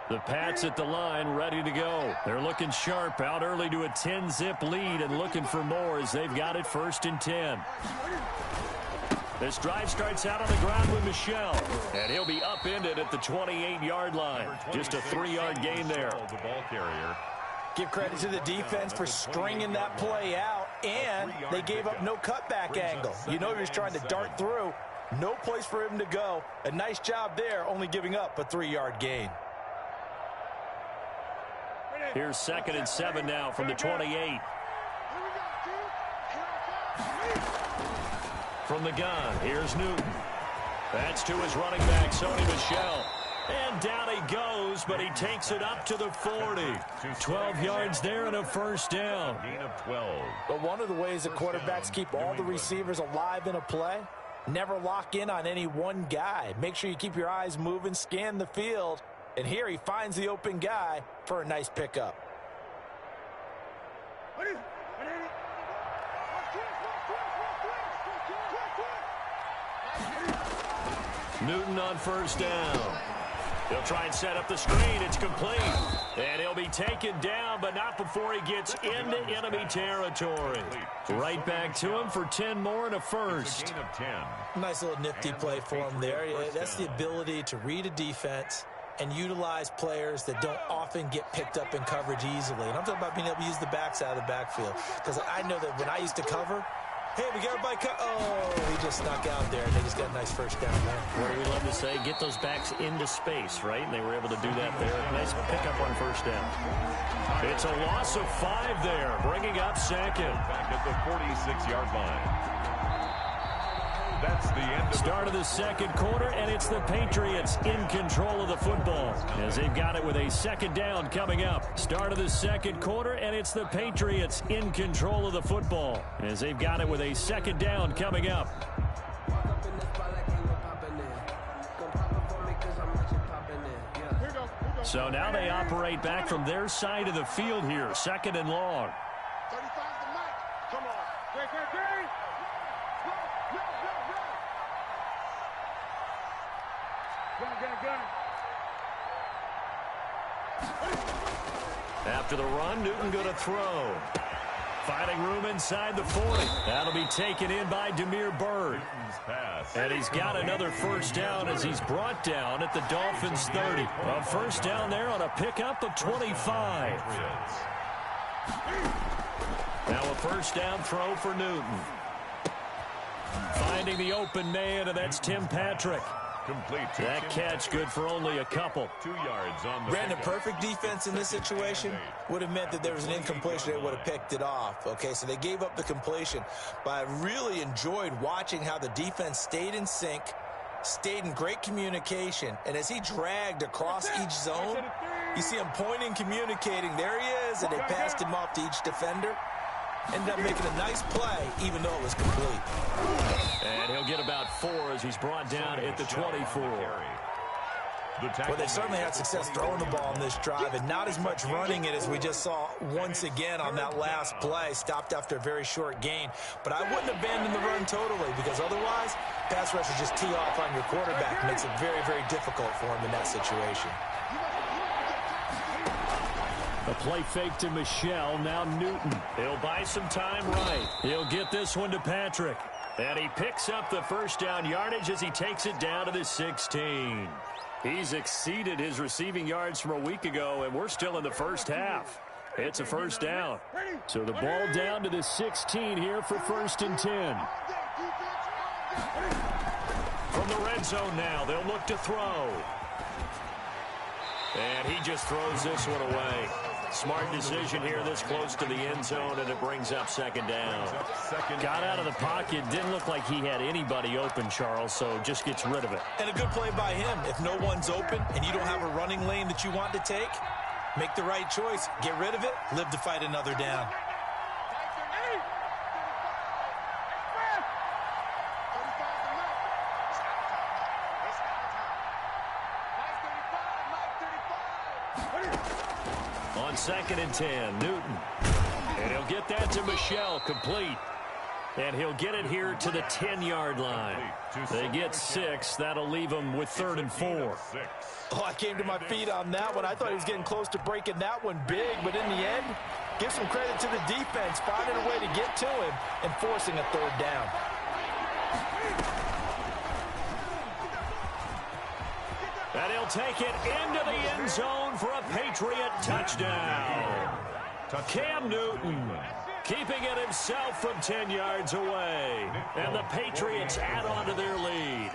The Pats at the line, ready to go. They're looking sharp, out early to a 10-zip lead and looking for more as they've got it 1st and 10. This drive starts out on the ground with Michel, and he'll be upended at the 28-yard line. Just a 3-yard gain there. The ball carrier. Give credit to the defense for stringing that play out, and they gave up no cutback angle. You know he was trying to dart through. No place for him to go. A nice job there, only giving up a 3-yard gain. Here's 2nd and 7 now from the 28. From the gun, here's Newton. That's to his running back, Sony Michel. And down he goes, but he takes it up to the 40. 12 yards there and a 1st down. Gain of 12. But one of the ways that quarterbacks keep all the receivers alive in a play, never lock in on any one guy. Make sure you keep your eyes moving, scan the field. And here he finds the open guy for a nice pickup. Newton on 1st down. He'll try and set up the screen. It's complete. And he'll be taken down, but not before he gets into enemy territory. Right back to him for 10 more and a 1st. Gain of 10. Nice little nifty play for him there. That's the ability to read a defense and utilize players that don't often get picked up in coverage easily. And I'm talking about being able to use the backs out of the backfield. Because I know that when I used to cover, hey, we got everybody cut. Oh, he just snuck out there, and they just got a nice 1st down there. What do we love to say? Get those backs into space, right? And they were able to do that there. Nice pickup on 1st down. It's a loss of 5 there, bringing up 2nd. Back at the 46-yard line. That's the end of Start of the 2nd quarter, and it's the Patriots in control of the football as they've got it with a 2nd down coming up. Start of the 2nd quarter, and it's the Patriots in control of the football as they've got it with a 2nd down coming up. So now they operate back from their side of the field here, 2nd and long. 35 to Mike. Come on. Great. Gun. After the run, Newton going to throw. Finding room inside the 40. That'll be taken in by Damiere Byrd. And he's got another 1st down as he's brought down at the Dolphins' 30. A 1st down there on a pickup of 25. Now a 1st down throw for Newton. Finding the open man, and that's Tim Patrick. Complete. That catch good for only a couple. 2 yards on the Brandon, perfect defense in this situation would have meant that there was an incompletion. They would have picked it off. Okay, so they gave up the completion. But I really enjoyed watching how the defense stayed in sync, stayed in great communication. And as he dragged across each zone, you see him pointing, communicating. There he is, and they passed him off to each defender. Ended up making a nice play, even though it was complete. And he'll get about 4 as he's brought down at the 24. Well, they certainly had success throwing the ball in this drive, and not as much running it as we just saw once again on that last play. Stopped after a very short gain. But I wouldn't abandon the run totally, because otherwise, pass rushers just tee off on your quarterback. Makes it very, very difficult for him in that situation. A play fake to Michel, now Newton. He'll buy some time right. He'll get this one to Patrick. And he picks up the 1st down yardage as he takes it down to the 16. He's exceeded his receiving yards from a week ago, and we're still in the 1st half. It's a 1st down. So the ball down to the 16 here for 1st and 10. From the red zone now, they'll look to throw. And he just throws this one away. Smart decision here this close to the end zone, and it brings up 2nd down. Got out of the pocket. Didn't look like he had anybody open, Charles, so just gets rid of it. And a good play by him. If no one's open and you don't have a running lane that you want to take, make the right choice. Get rid of it. Live to fight another down. On 2nd and 10, Newton. And he'll get that to Michel, complete. And he'll get it here to the 10-yard line. They get 6. That'll leave them with 3rd and 4. Oh, I came to my feet on that one. I thought he was getting close to breaking that one big, but in the end, give some credit to the defense, finding a way to get to him and forcing a 3rd down. And he'll take it into the end zone for a Patriot touchdown. Cam Newton keeping it himself from 10 yards away. And the Patriots add on to their lead.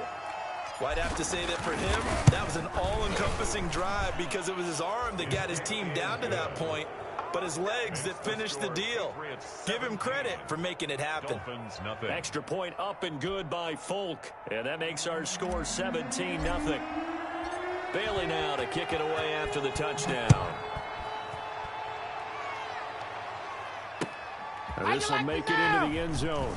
Well, I'd have to say that for him, that was an all-encompassing drive because it was his arm that got his team down to that point, but his legs that finished the deal. Give him credit for making it happen. Extra point up and good by Folk. And that makes our score 17-0. Bailey now to kick it away after the touchdown. This will make it into the end zone.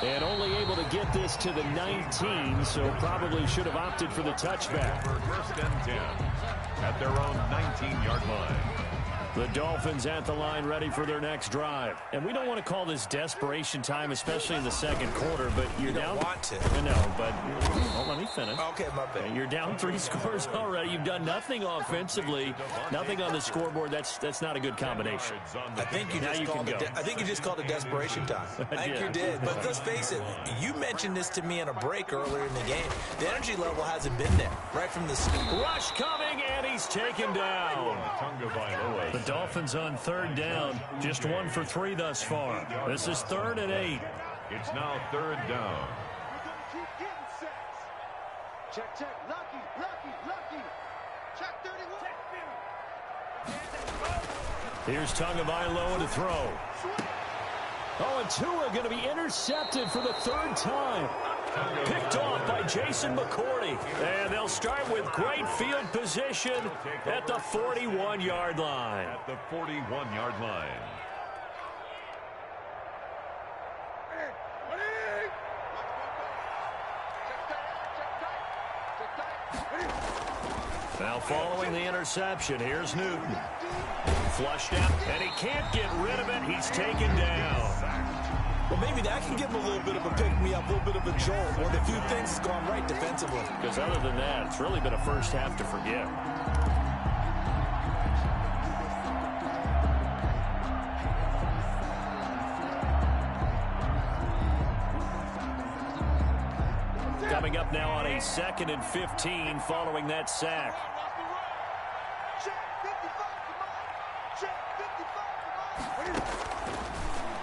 And only able to get this to the 19, so probably should have opted for the touchback. First and 10 at their own 19-yard line. The Dolphins at the line ready for their next drive. And we don't want to call this desperation time, especially in the second quarter, but you're down. You don't want to. I know, but let me finish. Okay, my bad. You're down 3 scores already. You've done nothing offensively, nothing on the scoreboard. That's not a good combination. I think you just called it desperation time. I think you did. But let's face it, you mentioned this to me in a break earlier in the game. The energy level hasn't been there right from the start. Rush coming, and he's taken down. The Dolphins on 3rd down, just 1 for 3 thus far. This is 3rd and 8. It's now 3rd down. Keep getting sacks. Check, check. Lucky. Check 31. Here's Tagovailoa to throw. Oh, and Tua going to be intercepted for the 3rd time. Picked off by Jason McCourty. And they'll start with great field position at the 41-yard line. At the 41-yard line. Now following the interception, here's Newton. Flushed out, and he can't get rid of it. He's taken down. Well, maybe that can give him a little bit of a pick-me-up, a little bit of a jolt. One of the few things that's gone right defensively. Because other than that, it's really been a first half to forget. Coming up now on a 2nd and 15 following that sack.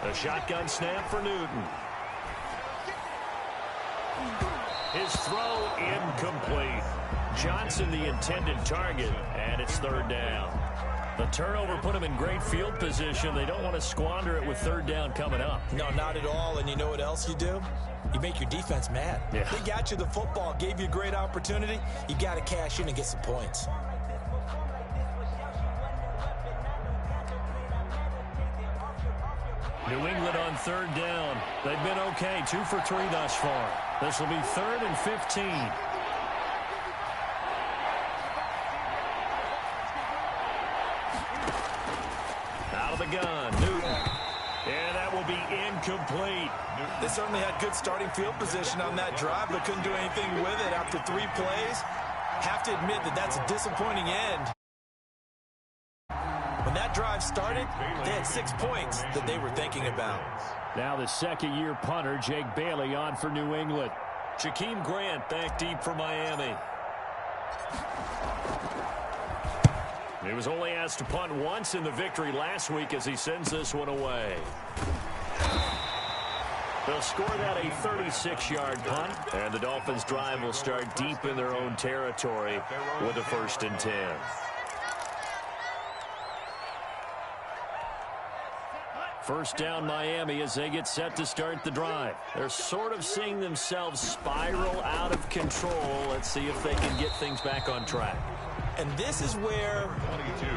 A shotgun snap for Newton. His throw incomplete. Johnson the intended target, and it's 3rd down. The turnover put him in great field position. They don't want to squander it with 3rd down coming up. No, not at all. And you know what else you do? You make your defense mad. Yeah. They got you the football, gave you a great opportunity. You got to cash in and get some points. New England on 3rd down. They've been okay, 2 for 3 thus far. This will be 3rd and 15. Out of the gun, Newton. And that will be incomplete. They certainly had good starting field position on that drive, but couldn't do anything with it after 3 plays. Have to admit that that's a disappointing end. When that drive started, they had 6 points that they were thinking about. Now the second-year punter, Jake Bailey, on for New England. Jakeem Grant back deep for Miami. He was only asked to punt once in the victory last week as he sends this one away. They'll score that a 36-yard punt, and the Dolphins' drive will start deep in their own territory with a 1st and 10. First down Miami as they get set to start the drive. They're sort of seeing themselves spiral out of control. Let's see if they can get things back on track. And this is where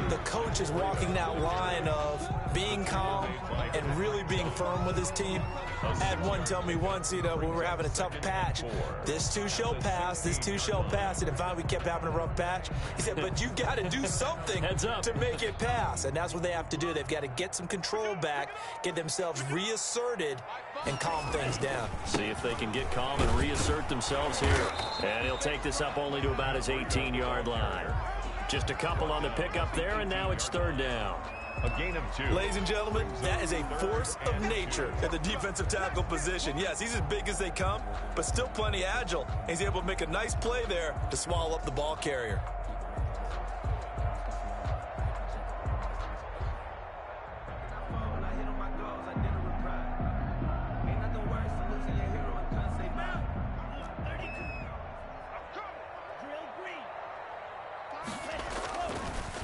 the coach is walking that line of being calm and really being firm with his team. I had one tell me once, when we were having a tough patch, this too shall pass, this too shall pass. And finally we kept having a rough patch. He said, but you got to do something to make it pass. And that's what they have to do. They've got to get some control back, get themselves reasserted, and calm things down. See if they can get calm and reassert themselves here. And he'll take this up only to about his 18-yard line. Just a couple on the pickup there, and now it's third down. A gain of 2. Ladies and gentlemen, that is a force of nature at the defensive tackle position. Yes, he's as big as they come, but still plenty agile. He's able to make a nice play there to swallow up the ball carrier.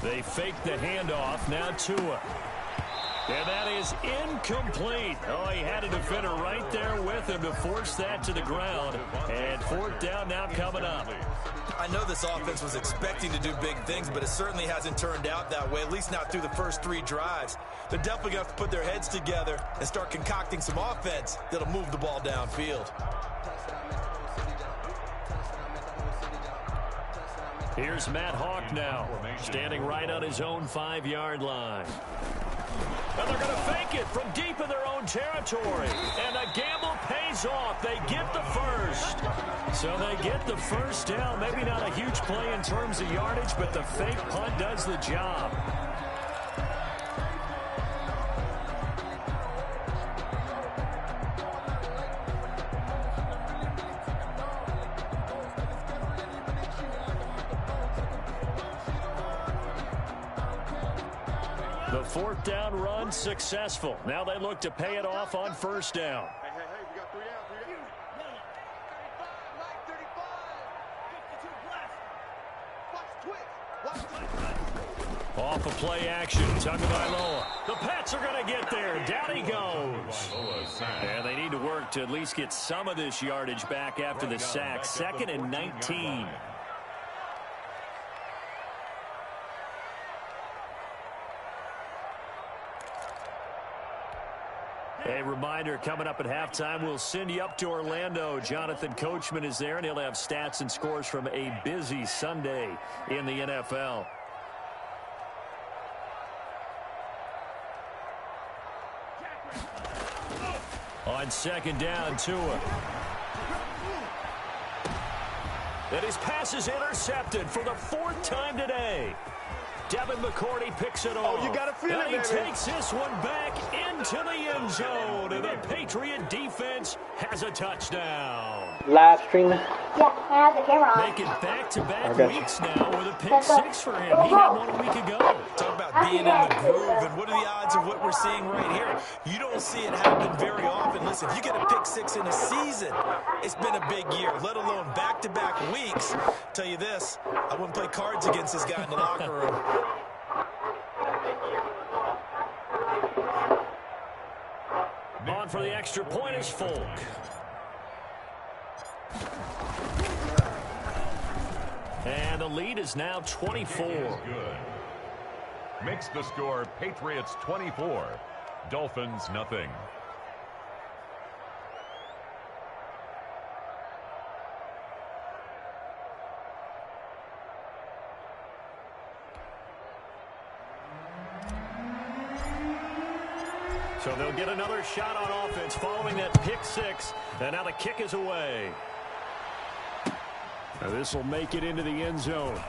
They fake the handoff. Now Tua. And that is incomplete. Oh, he had a defender right there with him to force that to the ground. And fourth down now coming up. I know this offense was expecting to do big things, but it certainly hasn't turned out that way, at least not through the first 3 drives. They're definitely going to have to put their heads together and start concocting some offense that'll move the ball downfield. Here's Matt Hawk now, standing right on his own 5-yard line. And they're going to fake it from deep in their own territory. And the gamble pays off. They get the first. So they get the first down. Maybe not a huge play in terms of yardage, but the fake punt does the job. The fourth down run successful. Now they look to pay it off on first down. Hey, we got 3 down. Watch twitch. Off of play action, Tagovailoa. The Pats are going to get there. Down he goes. And they need to work to at least get some of this yardage back after the sack. 2nd and 19. A reminder, coming up at halftime, we'll send you up to Orlando. Jonathan Coachman is there, and he'll have stats and scores from a busy Sunday in the NFL. On second down, Tua. And his pass is intercepted for the 4th time today. Devin McCourty picks it off. Oh, you got to feel it, and he takes this one back into the end zone. And the Patriot defense has a touchdown. Live streaming? Yeah, I have the camera on. Making back-to-back weeks now with a pick 6 for him. He had one a week ago. Talk about being in the groove, and what are the odds of what we're seeing right here? You don't see it happen very often. Listen, if you get a pick 6 in a season, it's been a big year, let alone back-to-back weeks. Tell you this, I wouldn't play cards against this guy in the locker room. On for the extra point is Folk. And the lead is now 24. Good. Makes the score Patriots 24, Dolphins nothing. So they'll get another shot on offense following that pick 6. And now the kick is away. Now this will make it into the end zone.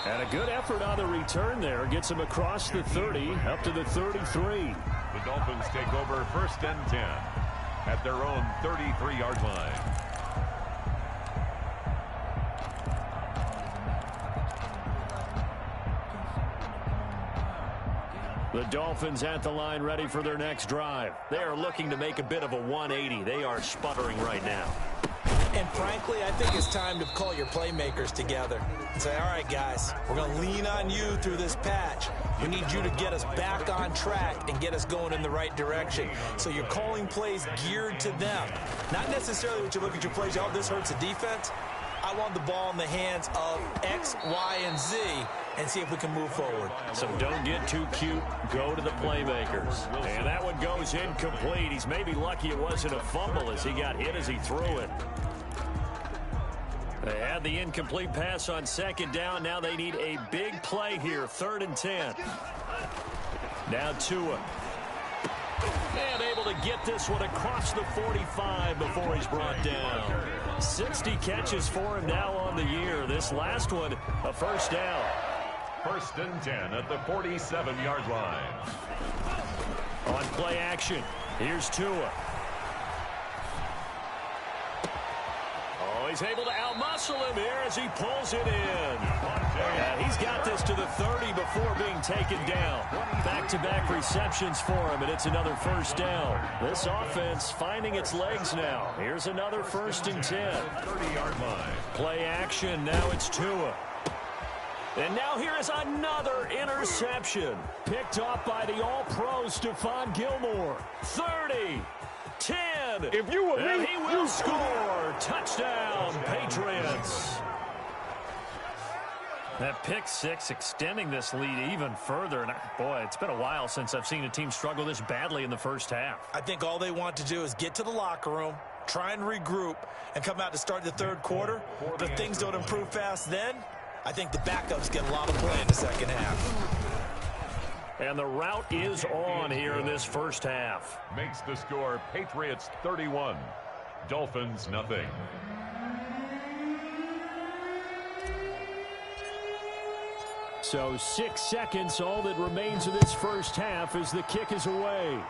And a good effort on the return there. Gets him across the 30, up to the 33. The Dolphins take over 1st and 10 at their own 33-yard line. The Dolphins at the line ready for their next drive. They are looking to make a bit of a 180. They are sputtering right now. And frankly, I think it's time to call your playmakers together and say, all right, guys, we're going to lean on you through this patch. We need you to get us back on track and get us going in the right direction. So you're calling plays geared to them. Not necessarily what you look at your plays, oh, this hurts the defense. I I want the ball in the hands of X, Y, and Z and see if we can move forward. So don't get too cute. Go to the playmakers. And that one goes incomplete. He's maybe lucky it wasn't a fumble as he got hit as he threw it. They had the incomplete pass on second down. Now they need a big play here. 3rd and 10. Now Tua. And able to get this one across the 45 before he's brought down. 60 catches for him now on the year. This last one, a first down. 1st and 10 at the 47-yard line. On play action, here's Tua. Oh, he's able to outmuscle him here as he pulls it in. And he's got this to the 30 before being taken down. Back-to-back receptions for him, and it's another first down. This offense finding its legs now. Here's another 1st and 10. 30-yard line. Play action, now it's Tua. And now here is another interception. Picked off by the All-Pro Stephon Gilmore. 30, 10. If you were me, and he will score. Touchdown, Patriots. That pick six extending this lead even further. And boy, it's been a while since I've seen a team struggle this badly in the first half. I think all they want to do is get to the locker room, try and regroup, and come out to start the 3rd quarter. But if things don't improve fast then, I think the backups get a lot of play in the second half. And the route is on here in this first half. Makes the score Patriots 31, Dolphins nothing. So 6 seconds, all that remains of this first half as the kick is away.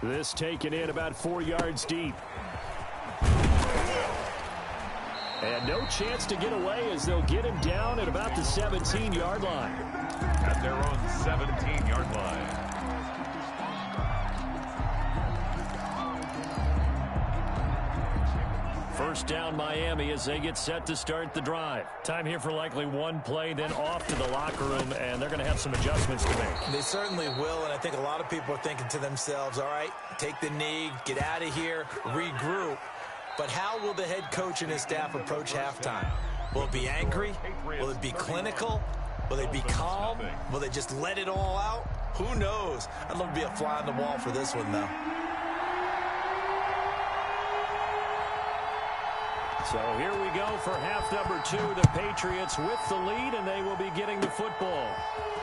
This taken in about 4 yards deep. And no chance to get away as they'll get him down at about the 17-yard line. At their own 17-yard line. First down Miami as they get set to start the drive. Time here for likely one play, then off to the locker room, and they're going to have some adjustments to make. They certainly will, and I think a lot of people are thinking to themselves, all right, take the knee, get out of here, regroup. But how will the head coach and his staff approach halftime? Will it be angry? Will it be clinical? Will they be calm? Will they just let it all out? Who knows? I'd love to be a fly on the wall for this one, though. So here we go for half number 2. The Patriots with the lead, and they will be getting the football.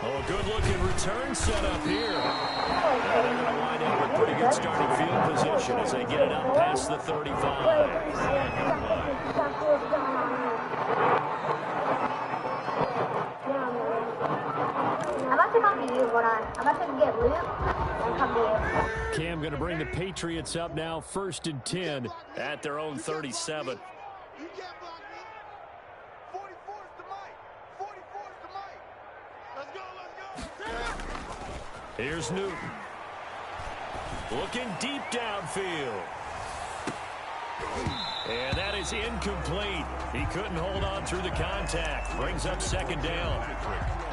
Oh, a good-looking return set up here. Now they're going to wind up with pretty good starting field position as they get it up past the 35. Cam going to bring the Patriots up now, 1st and 10 at their own 37. You can't block me. 44's the mic. 44's the mic. Let's go, let's go. Here's Newton. Looking deep downfield. And that is incomplete. He couldn't hold on through the contact. Brings up 2nd down.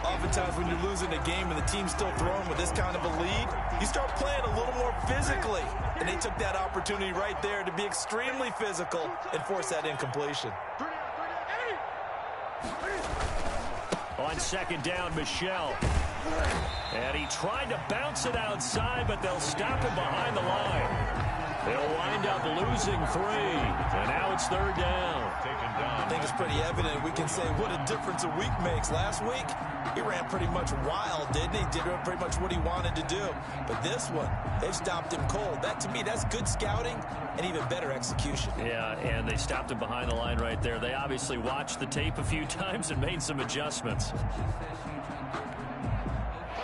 Oftentimes when you're losing a game and the team's still throwing with this kind of a lead, you start playing a little more physically. And they took that opportunity right there to be extremely physical and force that incompletion. On 2nd down, Michel. And he tried to bounce it outside, but they'll stop him behind the line. They'll wind up losing 3. And now it's 3rd down. I think it's pretty evident. We can say what a difference a week makes. Last week, he ran pretty much wild, didn't he? Did pretty much what he wanted to do. But this one, they've stopped him cold. That, to me, that's good scouting and even better execution. Yeah, and they stopped him behind the line right there. They obviously watched the tape a few times and made some adjustments.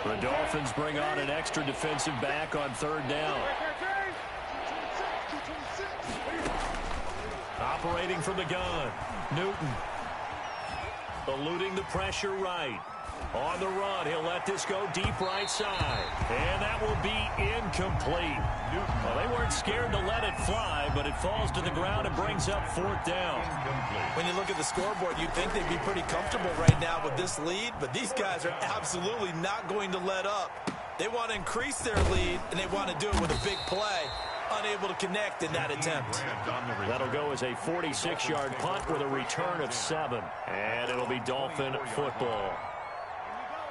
The Dolphins bring on an extra defensive back on 3rd down. Operating from the gun, Newton. Eluding the pressure right. On the run, he'll let this go deep right side. And that will be incomplete. Well, they weren't scared to let it fly, but it falls to the ground and brings up 4th down. When you look at the scoreboard, you'd think they'd be pretty comfortable right now with this lead, but these guys are absolutely not going to let up. They want to increase their lead, and they want to do it with a big play. unable to connect in that attempt. That'll go as a 46-yard punt with a return of 7. And it'll be Dolphin football.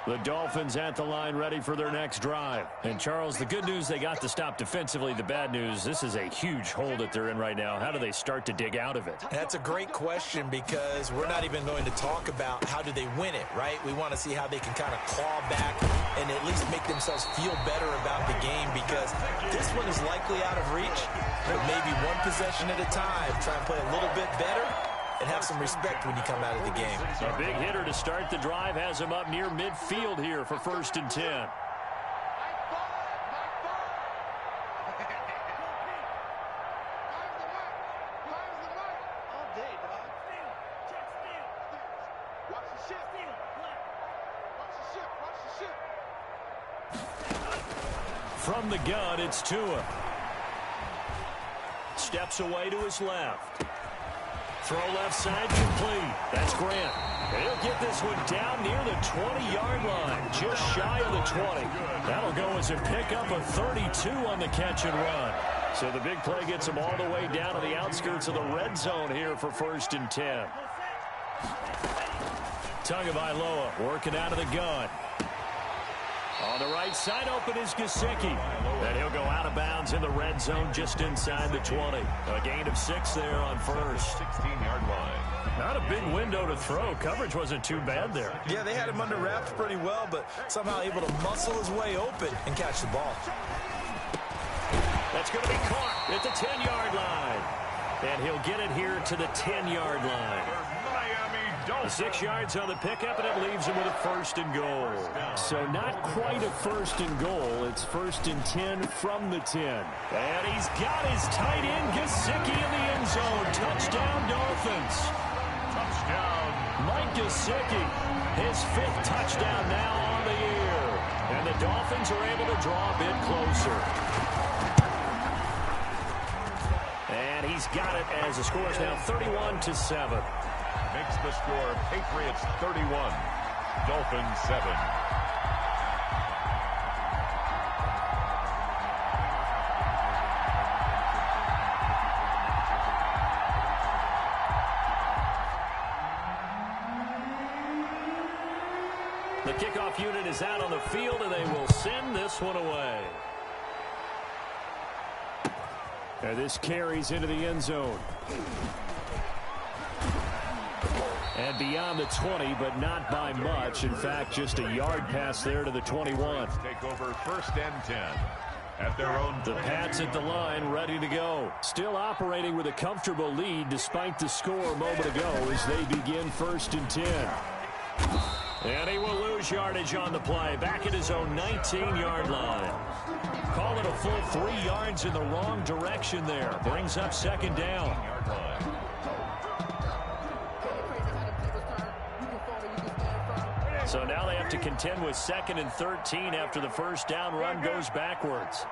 The Dolphins at the line ready for their next drive. And, Charles, the good news, they got the stop defensively. The bad news, this is a huge hole that they're in right now. How do they start to dig out of it? That's a great question because we're not even going to talk about how do they win it, right? We want to see how they can kind of claw back and at least make themselves feel better about the game because this one is likely out of reach, but maybe one possession at a time. Try and play a little bit better and have some respect when you come out of the game. A big hitter to start the drive has him up near midfield here for 1st and 10. From the gun, it's Tua. Steps away to his left. Throw left side complete. That's Grant. He'll get this one down near the 20-yard line, just shy of the 20. That'll go as a pickup of 32 on the catch and run. So the big play gets him all the way down to the outskirts of the red zone here for 1st and 10. Tagovailoa working out of the gun. On the right side, open is Gesicki. And he'll go out of bounds in the red zone just inside the 20. A gain of 6 there on 1st. 16-yard line. Not a big window to throw. Coverage wasn't too bad there. Yeah, they had him under wraps pretty well, but somehow able to muscle his way open and catch the ball. That's going to be caught at the 10-yard line. And he'll get it here to the 10-yard line. 6 yards on the pickup, and it leaves him with a 1st and goal. So not quite a 1st and goal. It's 1st and 10 from the 10. And he's got his tight end, Gesicki, in the end zone. Touchdown, Dolphins. Touchdown. Mike Gesicki, his 5th touchdown now on the year. And the Dolphins are able to draw a bit closer. And he's got it as the score is now 31-7. Makes the score Patriots 31, Dolphins 7. The kickoff unit is out on the field, and they will send this one away. And this carries into the end zone. And beyond the 20, but not by much. In fact, just a yard pass there to the 21. Take over 1st and 10 at their own. The Pats at the line, ready to go. Still operating with a comfortable lead despite the score a moment ago as they begin 1st and 10. And he will lose yardage on the play. Back at his own 19-yard line. Call it a full 3 yards in the wrong direction there. Brings up 2nd down. So now they have to contend with 2nd and 13 after the 1st down run goes backwards.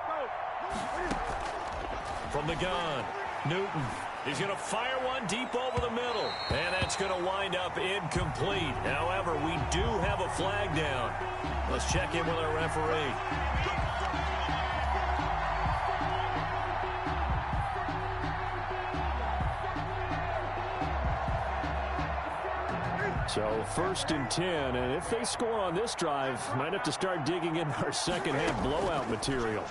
From the gun, Newton. He's going to fire one deep over the middle. And that's going to wind up incomplete. However, we do have a flag down. Let's check in with our referee. So 1st and 10, and if they score on this drive, might have to start digging in our second half blowout material.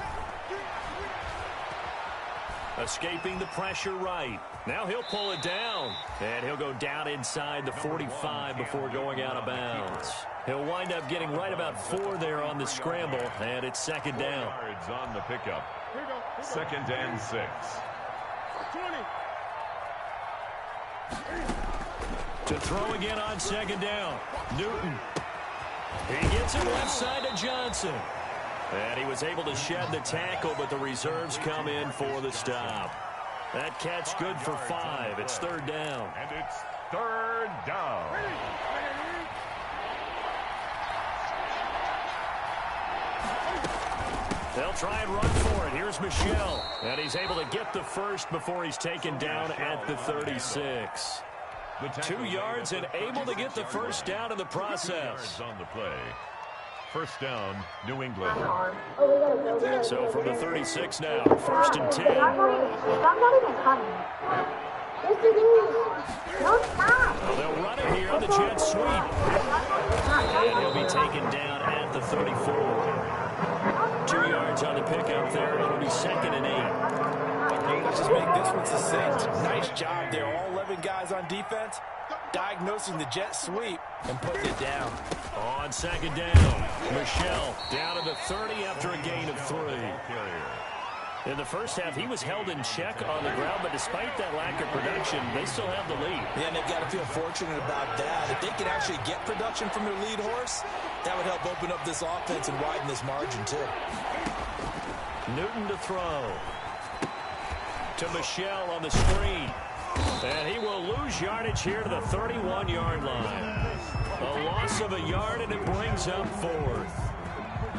Escaping the pressure right. Now he'll pull it down, and he'll go down inside the 45 before going out of bounds. He'll wind up getting right about 4 there on the scramble, and it's 2nd down. Yards on the pickup. 2nd and 6. 20. To throw again on 2nd down. Newton. He gets it left side to Johnson. And he was able to shed the tackle, but the reserves come in for the stop. That catch good for 5. It's 3rd down. And it's 3rd down. They'll try and run for it. Here's Michel. And he's able to get the 1st before he's taken down at the 36. 2 yards and able to get the 1st down in the process. On the play. First down, New England. So from the 36 now, 1st and 10. I'm not even cutting. Yes, it is. No, stop. Well, they'll run it here on the jet sweep. And he'll be taken down at the 34. 2 yards on the pickup there. It'll be 2nd and 8. Let's just make this one succinct. Nice job there. All 11 guys on defense diagnosing the jet sweep and putting it down. On 2nd down, Michel down to the 30 after a gain of 3. In the first half, he was held in check on the ground, but despite that lack of production, they still have the lead. Yeah, and they've got to feel fortunate about that. If they could actually get production from their lead horse, that would help open up this offense and widen this margin, too. Newton to throw. To Michel on the screen. And he will lose yardage here to the 31-yard line. A loss of a yard, and it brings up 4th.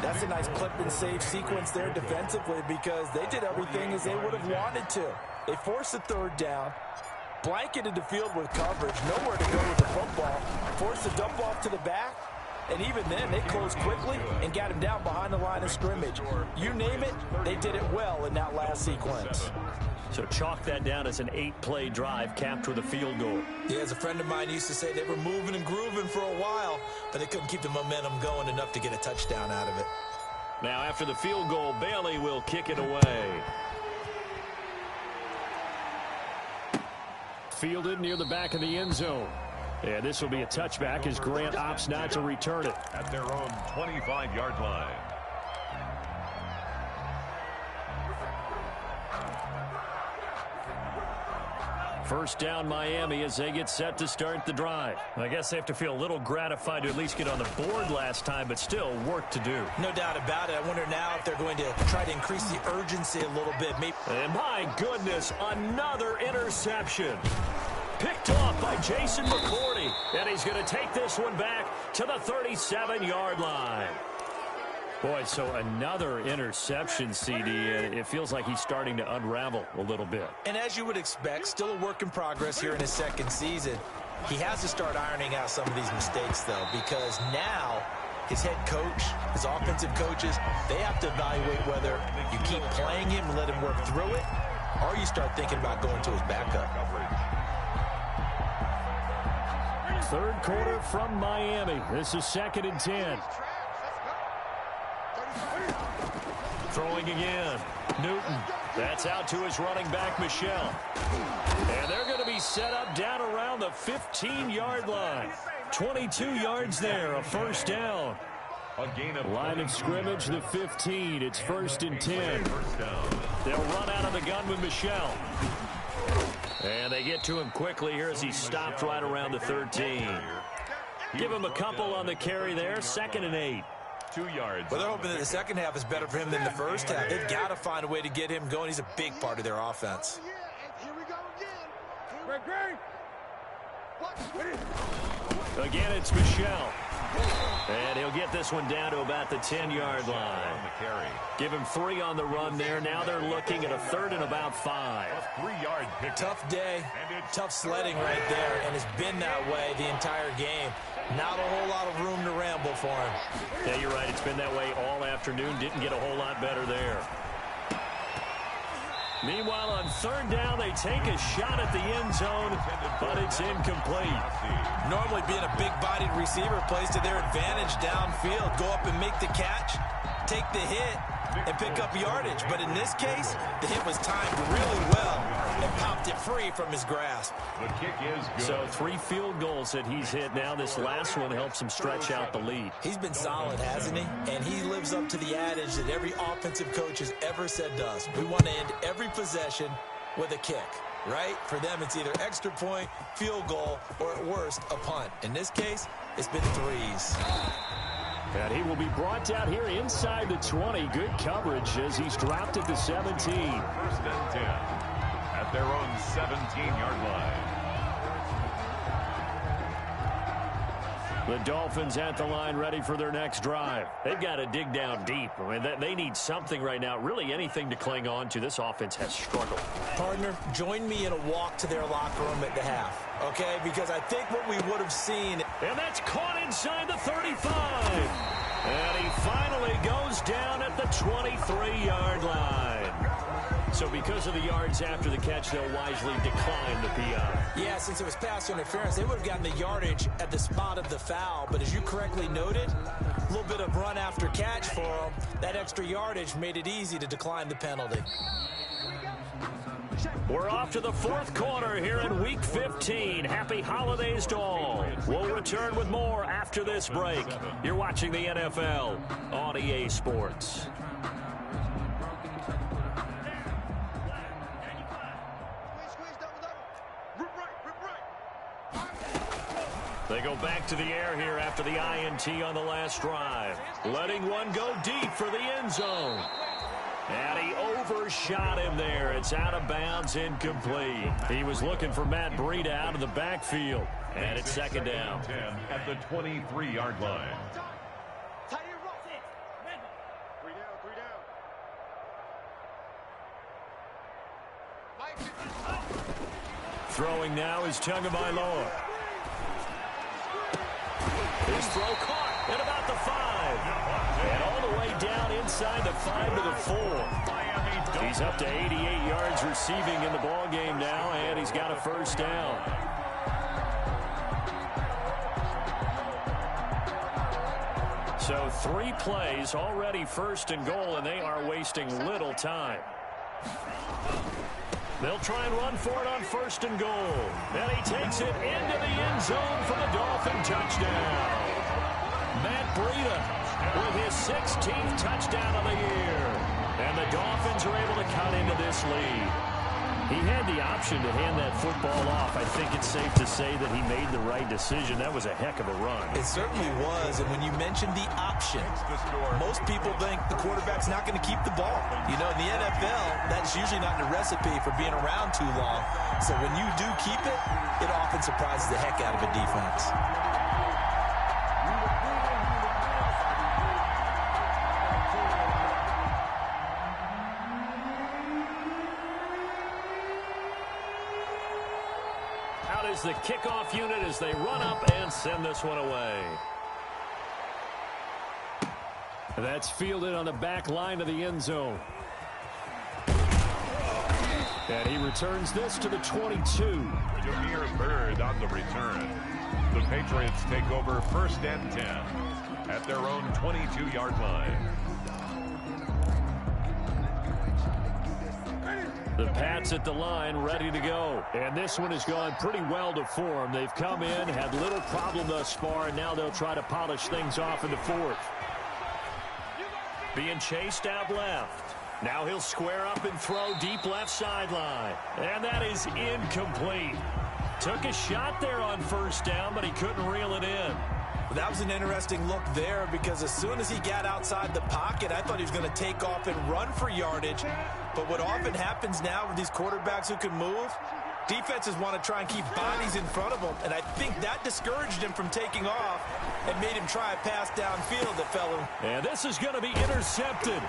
That's a nice clip and save sequence there defensively because they did everything as they would have wanted to. They forced the 3rd down, blanketed the field with coverage, nowhere to go with the football, forced the dump off to the back, and even then they closed quickly and got him down behind the line of scrimmage. You name it, they did it well in that last sequence. So chalk that down as an 8-play drive capped with a field goal. Yeah, as a friend of mine used to say, they were moving and grooving for a while, but they couldn't keep the momentum going enough to get a touchdown out of it. Now after the field goal, Bailey will kick it away. Fielded near the back of the end zone. And this will be a touchback as Grant opts not to return it. At their own 25-yard line. First down Miami as they get set to start the drive. I guess they have to feel a little gratified to at least get on the board last time, but still work to do. No doubt about it. I wonder now if they're going to try to increase the urgency a little bit. Maybe. And my goodness, another interception. Picked off by Jason McCourty. And he's going to take this one back to the 37-yard line. Boy, so another interception, CD. It feels like he's starting to unravel a little bit. And as you would expect, still a work in progress here in his 2nd season. He has to start ironing out some of these mistakes, though, because now his head coach, his offensive coaches, they have to evaluate whether you keep playing him and let him work through it, or you start thinking about going to his backup. 3rd quarter from Miami. This is 2nd and 10. Throwing again. Newton. That's out to his running back, Michel. And they're going to be set up down around the 15-yard line. 22 yards there, a 1st down. Line of scrimmage, the 15. It's 1st and 10. They'll run out of the gun with Michel. And they get to him quickly here as he stopped right around the 13. Give him a couple on the carry there. 2nd and 8. 2 yards. Well, they're hoping that the second half is better for him than the first half. They've got to find a way to get him going. He's a big part of their offense. Here we go again. Again, it's Michel. And he'll get this one down to about the 10-yard line. Give him 3 on the run there. Now they're looking at a 3rd and about 5. 3-yard pick. Tough day, tough sledding right there, and it's been that way the entire game. Not a whole lot of room to ramble for him. Yeah, you're right. It's been that way all afternoon. Didn't get a whole lot better there. Meanwhile, on 3rd down, they take a shot at the end zone, but it's incomplete. Normally being a big-bodied receiver plays to their advantage downfield. Go up and make the catch, take the hit, and pick up yardage. But in this case, the hit was timed really well and popped it free from his grasp. The kick is good. So 3 field goals that he's hit now. This last one helps him stretch out the lead. He's been solid, hasn't he? And he lives up to the adage that every offensive coach has ever said to us. We want to end every possession with a kick, right? For them, it's either extra point, field goal, or at worst, a punt. In this case, it's been 3s. And he will be brought down here inside the 20. Good coverage as he's dropped at the 17. 1st and 10 at their own 17-yard line. The Dolphins at the line ready for their next drive. They've got to dig down deep. I mean, they need something right now, really anything to cling on to. This offense has struggled. Partner, join me in a walk to their locker room at the half, okay? Because I think what we would have seen... And that's caught inside the 35. And he finally goes down at the 23-yard line. So because of the yards after the catch, they'll wisely decline the PI. Yeah, since it was pass interference, they would have gotten the yardage at the spot of the foul. But as you correctly noted, a little bit of run after catch for them. That extra yardage made it easy to decline the penalty. We're off to the fourth quarter here in Week 15. Happy holidays to all. We'll return with more after this break. You're watching the NFL on EA Sports. They go back to the air here after the INT on the last drive. Letting one go deep for the end zone. And he overshot him there. It's out of bounds, incomplete. He was looking for Matt Breida out of the backfield. And it's second down. 10 at the 23-yard line. Throwing now is Tagovailoa. His throw caught at about the 5. And all the way down inside the 5 to the 4. He's up to 88 yards receiving in the ball game now, and he's got a first down. So 3 plays, already first and goal, and they are wasting little time. They'll try and run for it on first and goal. And he takes it into the end zone for the Dolphin touchdown. Matt Breida with his 16th touchdown of the year. And the Dolphins are able to cut into this lead. He had the option to hand that football off. I think it's safe to say that he made the right decision. That was a heck of a run. It certainly was. And when you mentioned the option, most people think the quarterback's not going to keep the ball. You know, in the NFL, that's usually not the recipe for being around too long. So when you do keep it, it often surprises the heck out of a defense. Is the kickoff unit as they run up and send this one away. That's fielded on the back line of the end zone. And he returns this to the 22. Jameer Byrd on the return. The Patriots take over first and 10 at their own 22-yard line. The Pats at the line, ready to go. And this one has gone pretty well to form. They've come in, had little problem thus far, and now they'll try to polish things off in the fourth. Being chased out left. Now he'll square up and throw deep left sideline. And that is incomplete. Took a shot there on first down, but he couldn't reel it in. That was an interesting look there because as soon as he got outside the pocket, I thought he was going to take off and run for yardage. But what often happens now with these quarterbacks who can move, defenses want to try and keep bodies in front of them. And I think that discouraged him from taking off and made him try a pass downfield that fell in. And this is going to be intercepted.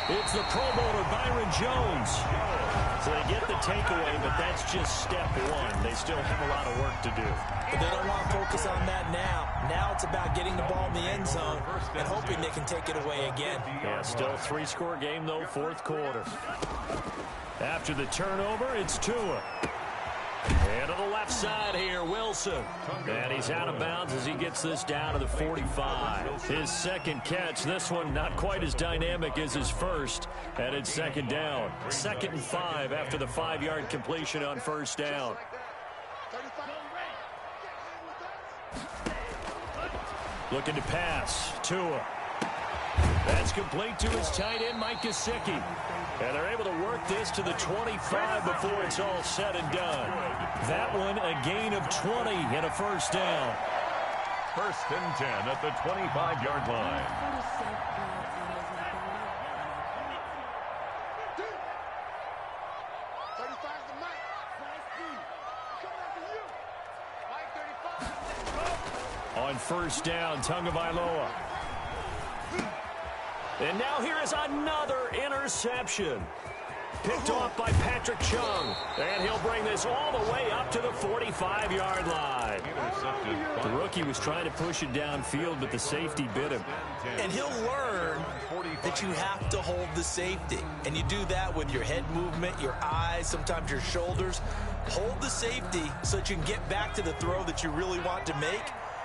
It's the Pro Bowler, Byron Jones. So they get the takeaway, but that's just step one. They still have a lot of work to do. But they don't want to focus on that now. Now it's about getting the ball in the end zone and hoping they can take it away again. Yeah, still 3-score game, though, fourth quarter. After the turnover, it's Tua. And to the left side here, Wilson. And he's out of bounds as he gets this down to the 45. His second catch, this one not quite as dynamic as his first. And it's second down. 2nd and 5 after the 5-yard completion on first down. Looking to pass. Tua. That's complete to his tight end, Mike Gesicki. And they're able to work this to the 25 before it's all said and done. That one, a gain of 20 and a first down. First and 10 at the 25-yard line. On first down, Tagovailoa. And now here is another interception. Picked off by Patrick Chung. And he'll bring this all the way up to the 45-yard line. The rookie was trying to push it downfield, but the safety bit him. And he'll learn that you have to hold the safety. And you do that with your head movement, your eyes, sometimes your shoulders. Hold the safety so that you can get back to the throw that you really want to make.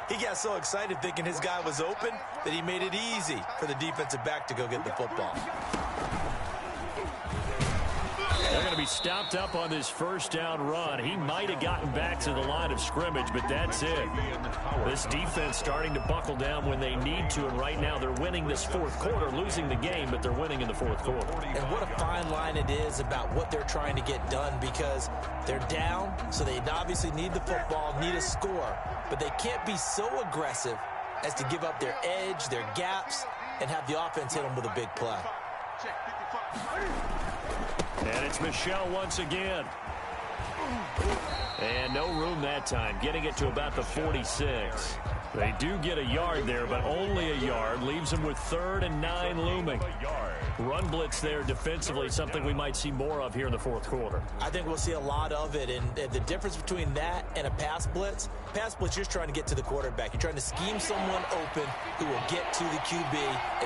He got so excited thinking his guy was open that he made it easy for the defensive back to go get the football. They're going to be stopped up on this first down run. He might have gotten back to the line of scrimmage, but that's it. This defense starting to buckle down when they need to, and right now they're winning this fourth quarter, losing the game, but they're winning in the fourth quarter. And what a fine line it is about what they're trying to get done, because they're down, so they obviously need the football, need a score, but they can't be so aggressive as to give up their edge, their gaps, and have the offense hit them with a big play. And it's Michel once again. And no room that time, getting it to about the 46. They do get a yard there, but only a yard. Leaves them with 3rd and 9 looming. Run blitz there defensively, something we might see more of here in the fourth quarter. I think we'll see a lot of it, and the difference between that and a pass blitz, you're just trying to get to the quarterback. You're trying to scheme someone open who will get to the QB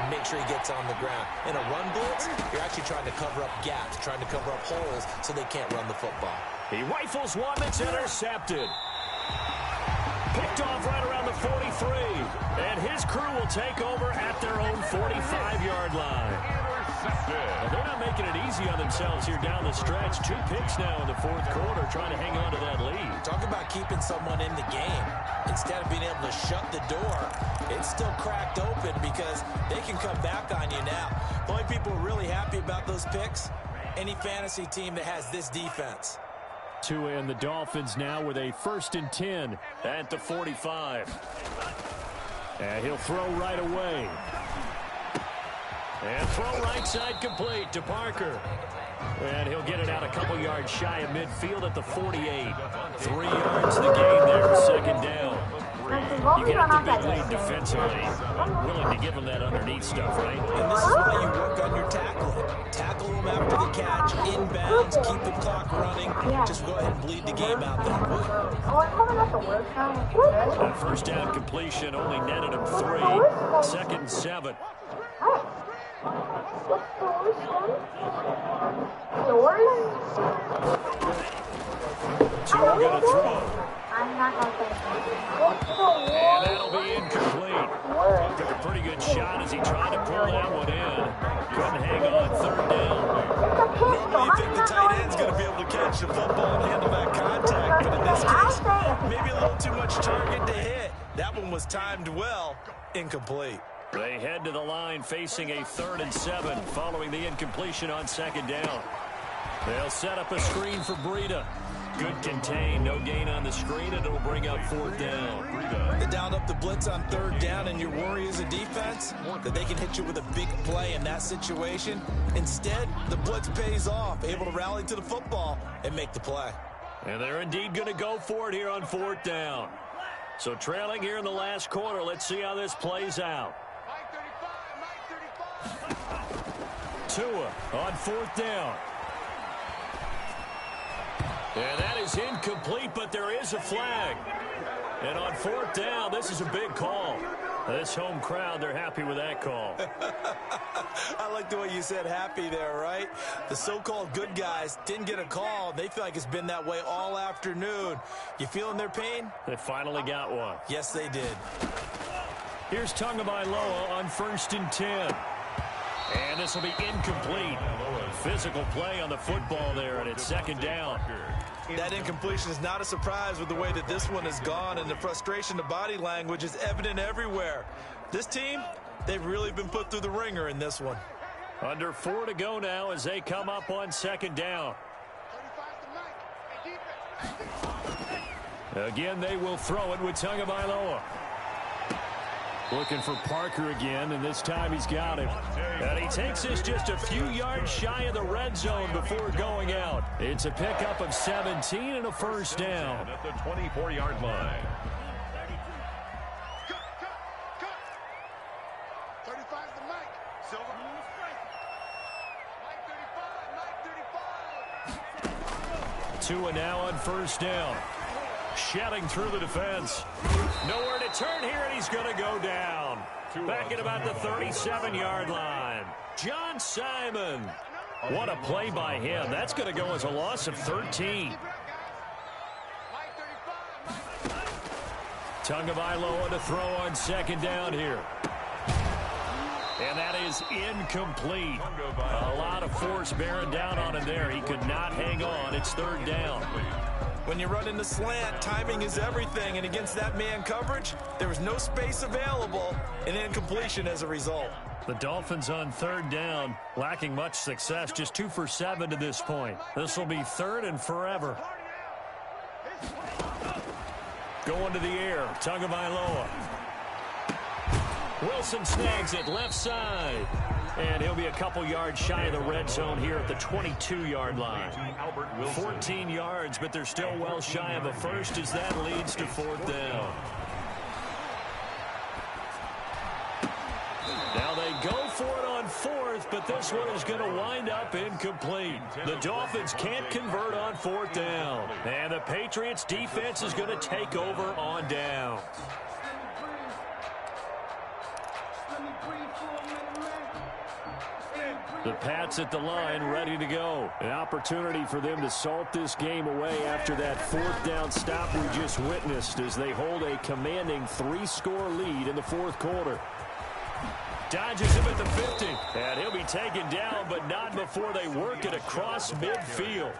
and make sure he gets on the ground. In a run blitz, you're actually trying to cover up gaps, trying to cover up holes so they can't run the football. He rifles one that's intercepted. Picked off right around the 43. And his crew will take over at their own 45-yard line. Well, they're not making it easy on themselves here down the stretch. 2 picks now in the fourth quarter, trying to hang on to that lead. Talk about keeping someone in the game. Instead of being able to shut the door, it's still cracked open because they can come back on you now. The only people who are really happy about those picks, any fantasy team that has this defense. Tua and the Dolphins now with a 1st and 10 at the 45. And he'll throw right away. And throw right side complete to Parker. And he'll get it out a couple yards shy of midfield at the 48. 3 yards the gain there, 2nd down. You get up the big lead defensively. Willing to give them that underneath stuff, right? And this is why you work on your tackling. Tackle them after the catch, inbounds, keep the clock running. Just go ahead and bleed the game out that way. That first down completion only netted him 3. 2nd and 7. Tua going to throw. And that'll be incomplete. Took a pretty good shot as he tried to pull that one in. Couldn't hang on 3rd down. Normally you think the tight end's going to be able to catch the football and handle that contact, but in this case, maybe a little too much target to hit. That one was timed well, incomplete. They head to the line facing a 3rd and 7 following the incompletion on 2nd down. They'll set up a screen for Breida. Good contain, no gain on the screen, and it'll bring up 4th down. They dialed up the blitz on 3rd down, and your worry as a defense that they can hit you with a big play in that situation. Instead, the blitz pays off, able to rally to the football and make the play. And they're indeed going to go for it here on 4th down. So trailing here in the last quarter, let's see how this plays out. Tua on 4th down. And that is incomplete, but there is a flag. And on 4th down, this is a big call. This home crowd, they're happy with that call. I like the way you said happy there, right? The so-called good guys didn't get a call. They feel like it's been that way all afternoon. You feeling their pain? They finally got one. Yes, they did. Here's Tagovailoa on 1st and 10. And this will be incomplete. Physical play on the football there, and it's 2nd down. That incompletion is not a surprise with the way that this one has gone, and the frustration, the body language is evident everywhere. This team, they've really been put through the ringer in this one. Under 4 to go now as they come up on 2nd down. Again, they will throw it with Tagovailoa. Looking for Parker again, and this time he's got him. And he takes this just a few yards shy of the red zone before going out. It's a pickup of 17 and a 1st down. At the 24-yard line. 35's the Mike. Silver. Mike 35. Mike 35. Tua now on first down. Shelling through the defense. Nowhere to turn here, and he's going to go down. Back at about the 37-yard line. John Simon. What a play by him. That's going to go as a loss of 13. Tagovailoa to throw on second down here. And that is incomplete. A lot of force bearing down on him there. He could not hang on. It's third down. When you run in the slant, timing is everything. And against that man coverage, there was no space available, and incompletion as a result. The Dolphins on third down, lacking much success, just 2 for 7 to this point. This will be third and forever. Going to the air, Tagovailoa. Wilson snags it left side. And he'll be a couple yards shy of the red zone here at the 22-yard line. 14 yards, but they're still well shy of a first as that leads to fourth down. Now they go for it on fourth, but this one is going to wind up incomplete. The Dolphins can't convert on fourth down. And the Patriots defense is going to take over on down. The Pats at the line, ready to go. An opportunity for them to salt this game away after that fourth down stop we just witnessed as they hold a commanding 3-score lead in the fourth quarter. Dodges him at the 50, and he'll be taken down, but not before they work it across midfield.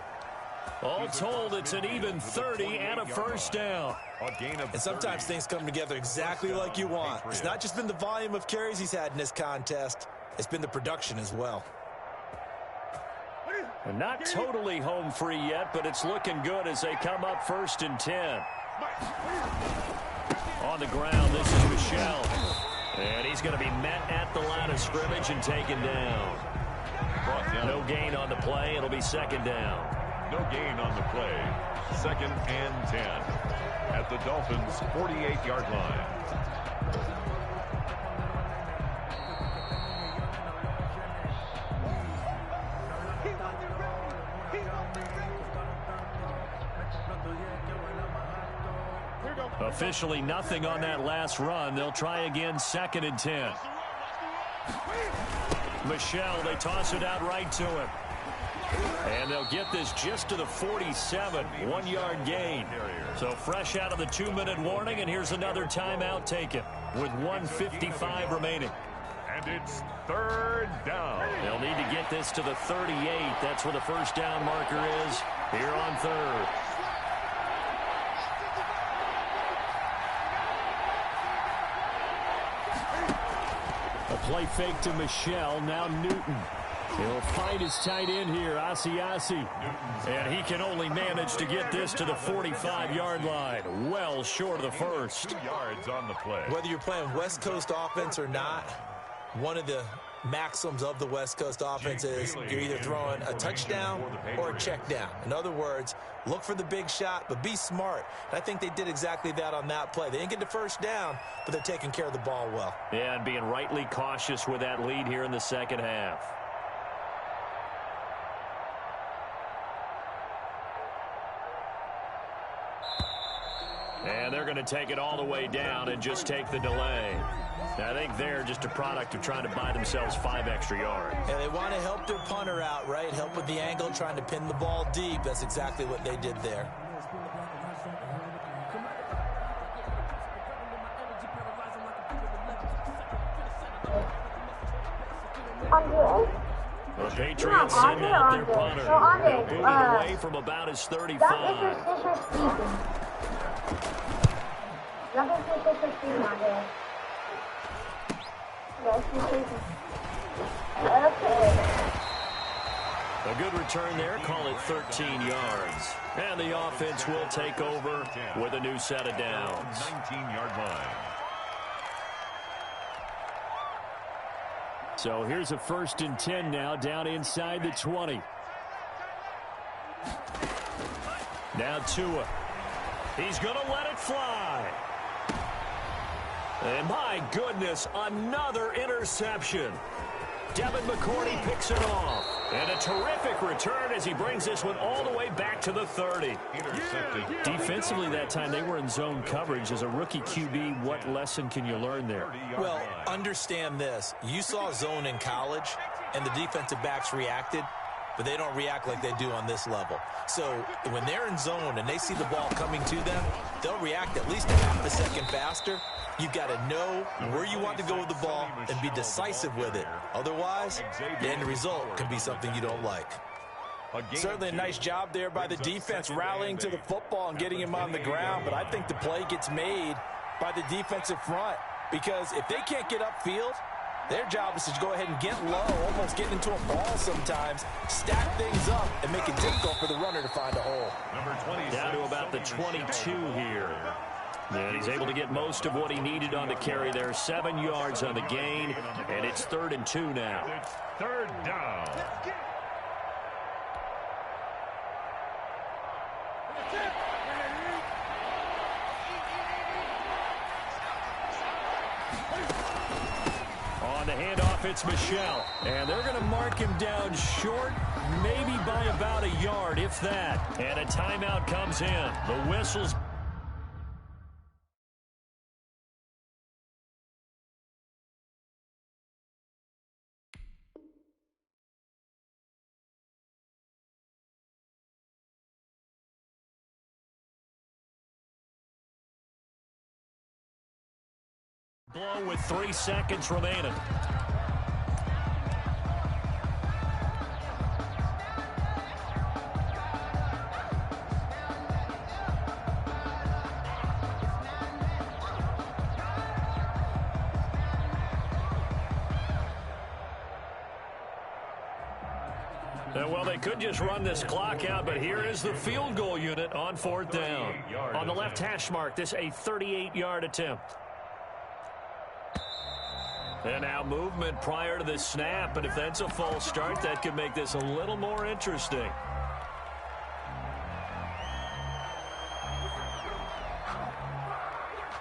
All told, it's an even 30 and a first down. And sometimes things come together exactly like you want. It's not just been the volume of carries he's had in this contest. It's been the production as well. And not totally home free yet, but it's looking good as they come up first and 10. On the ground, this is Michel. And he's going to be met at the line of scrimmage and taken down. No gain on the play. It'll be second down. No gain on the play. Second and 10 at the Dolphins' 48-yard line. Officially nothing on that last run. They'll try again, second and 10. Michel, they toss it out right to him. And they'll get this just to the 47, 1-yard gain. So fresh out of the 2-minute warning, and here's another timeout taken with 1:55 remaining. And it's third down. They'll need to get this to the 38. That's where the first down marker is here on third. A play fake to Michel, now Newton. He'll find his tight end here, Asiasi. And he can only manage to get this to the 45-yard line. Well short of the first. 2 yards on the play. Whether you're playing West Coast offense or not, one of the maxims of the West Coast offense is you're either throwing a touchdown or a check down. In other words, look for the big shot, but be smart. And I think they did exactly that on that play. They didn't get the first down, but they're taking care of the ball well. Yeah, and being rightly cautious with that lead here in the second half. And they're going to take it all the way down and just take the delay. I think they're just a product of trying to buy themselves 5 extra yards. And they want to help their punter out, right? Help with the angle, trying to pin the ball deep. That's exactly what they did there. The Patriots send out their punter. Moving away from about his 35. A good return there, call it 13 yards. And the offense will take over with a new set of downs. 19-yard line. So here's a first and 10 now, down inside the 20. Now Tua. He's going to let it fly. And my goodness, another interception. Devin McCourty picks it off. And a terrific return as he brings this one all the way back to the 30. Defensively that time, they were in zone coverage. As a rookie QB, what lesson can you learn there? Well, understand this. You saw zone in college, and the defensive backs reacted, but they don't react like they do on this level. So when they're in zone and they see the ball coming to them, they'll react at least a half a second faster. You've got to know where you want to go with the ball and be decisive with it. Otherwise, the end result can be something you don't like. Certainly a nice job there by the defense rallying to the football and getting him on the ground, but I think the play gets made by the defensive front because if they can't get upfield, their job is to go ahead and get low, almost get into a ball sometimes, stack things up, and make it difficult for the runner to find a hole. Down to about the 22 here. And he's able to get most of what he needed on the carry there. 7 yards on the gain, and it's 3rd and 2 now. It's 3rd down. On the handoff, it's Michel. And they're going to mark him down short, maybe by about a yard, if that. And a timeout comes in. The whistle's blow with 3 seconds remaining. Well, they could just run this clock out, but here is the field goal unit on 4th down. On the left hash mark, this a 38-yard attempt. And now movement prior to the snap, but if that's a false start, that could make this a little more interesting.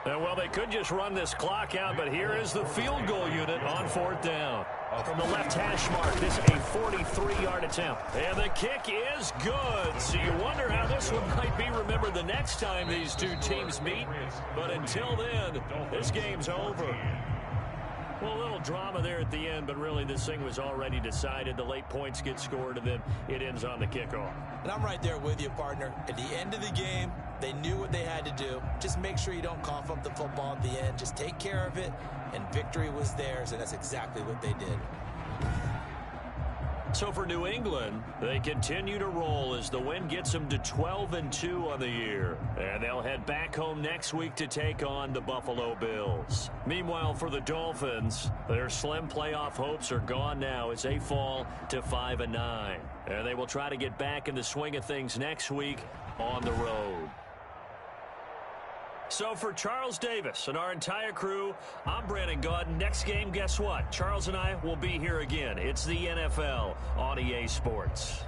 And well, they could just run this clock out, but here is the field goal unit on 4th down. From the left hash mark, this a 43-yard attempt. And the kick is good. So you wonder how this one might be remembered the next time these two teams meet. But until then, this game's over. Well, a little drama there at the end, but really this thing was already decided. The late points get scored, and then it ends on the kickoff. And I'm right there with you, partner. At the end of the game, they knew what they had to do. Just make sure you don't cough up the football at the end. Just take care of it, and victory was theirs, and that's exactly what they did. So for New England, they continue to roll as the win gets them to 12-2 on the year. And they'll head back home next week to take on the Buffalo Bills. Meanwhile, for the Dolphins, their slim playoff hopes are gone now as they fall to 5-9. And they will try to get back in the swing of things next week on the road. So for Charles Davis and our entire crew, I'm Brandon Gaudin. Next game, guess what? Charles and I will be here again. It's the NFL on EA Sports.